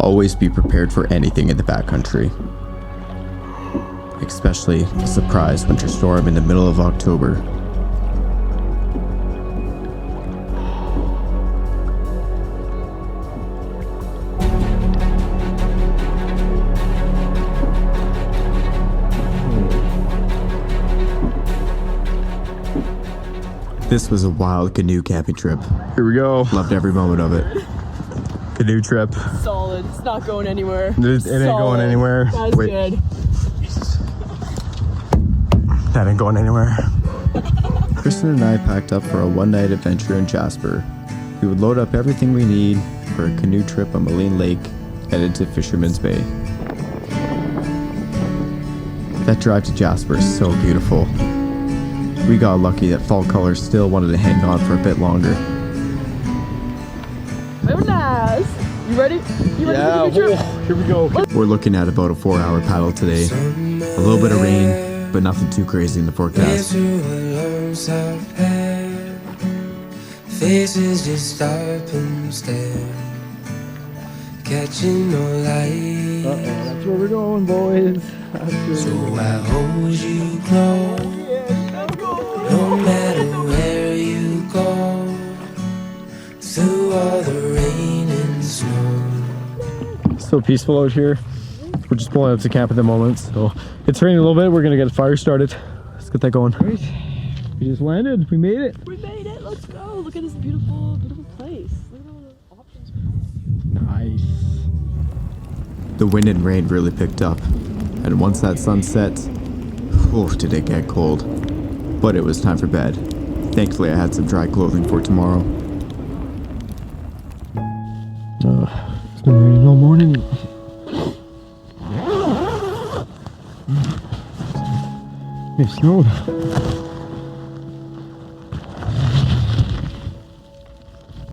always be prepared for anything in the backcountry, especially the surprise winter storm in the middle of October. This was a wild canoe camping trip. Here we go. Loved every moment of it. Canoe trip. Solid. It's not going anywhere. It ain't going anywhere. That's good. That ain't going anywhere. Kristen and I packed up for a one-night adventure in Jasper. We would load up everything we need for a canoe trip on Moline Lake, headed to Fisherman's Bay. That drive to Jasper is so beautiful. We got lucky that fall colors still wanted to hang on for a bit longer. Very nice. You ready? You ready for the trip? Here we go. We're looking at about a 4-hour paddle today. A little bit of rain, but nothing too crazy in the forecast. Faces just stop and stare, catching no light. That's where we're going, boys. So I hold you close. No matter where you go, through all the rain and snow. So peaceful out here. We're just pulling up to camp at the moment, so it's raining a little bit. We're gonna get a fire started. Let's get that going. Right. We just landed. We made it. We made it. Let's go. Look at this beautiful, beautiful place. Look at all the options we have. Nice. The wind and rain really picked up, and once that sun set, oh, did it get cold. But it was time for bed. Thankfully, I had some dry clothing for tomorrow. It's been raining all morning. It snowed.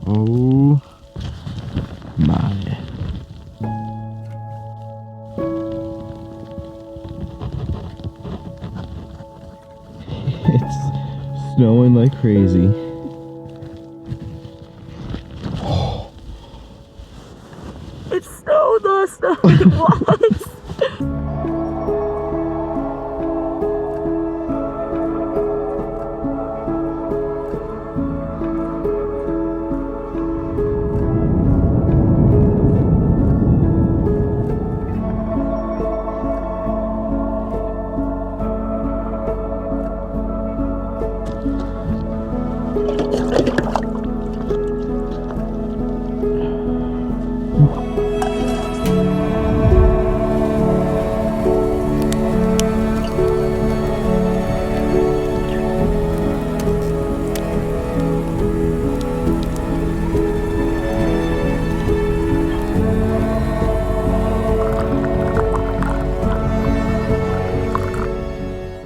Oh my. It's snowing like crazy. It snowed last night. What?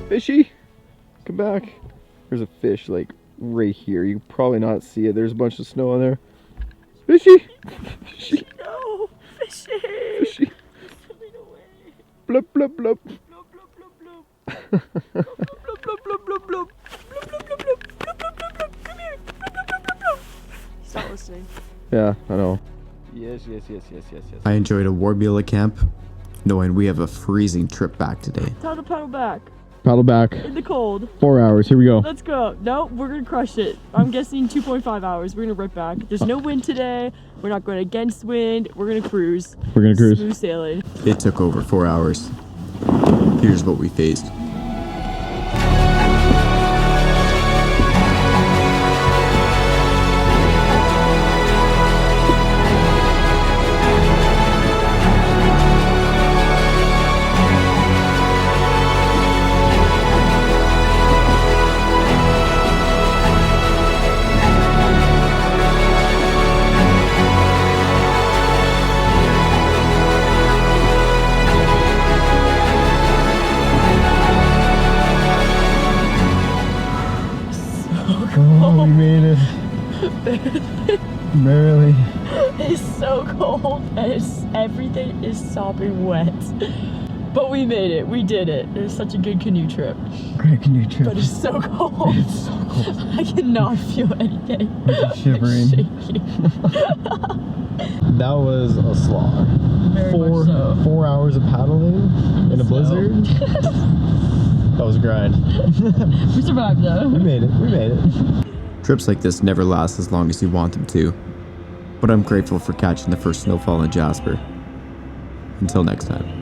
Fishy, come back. There's a fish like right here. You can probably not see it. There's a bunch of snow on there. Fishy, fishy, No, fishy. fishy. Swimming away. Blub blub blub. Blub, blub, blub, blub. Blub, blub, blub, blub, blub, blub. Blub, blub, blub, blub. Blub, blub, blub, blub. Come here. Blub, blub, blub, blub, blub. He's not listening. Yeah, I know. Yes, yes, yes, yes, yes, yes. I enjoyed a warm meal at camp, knowing we have a freezing trip back today. Time to paddle back. Paddle back. In the cold. 4 hours. Here we go. Let's go. No, we're gonna crush it. I'm guessing 2.5 hours. We're gonna rip back. There's no wind today. We're not going against wind. We're gonna cruise. We're gonna cruise. Smooth sailing. It took over 4 hours. Here's what we faced. Oh, we made it. Barely. It's so cold and everything is sopping wet. But we made it. We did it. It was such a good canoe trip. Great canoe trip. But it's so cold. It's so cold. I cannot feel anything. I'm shivering. Shaking. That was a slog. Very much so. 4 hours of paddling in a blizzard. That was a grind. We survived though. We made it. We made it. Trips like this never last as long as you want them to, but I'm grateful for catching the first snowfall in Jasper. Until next time.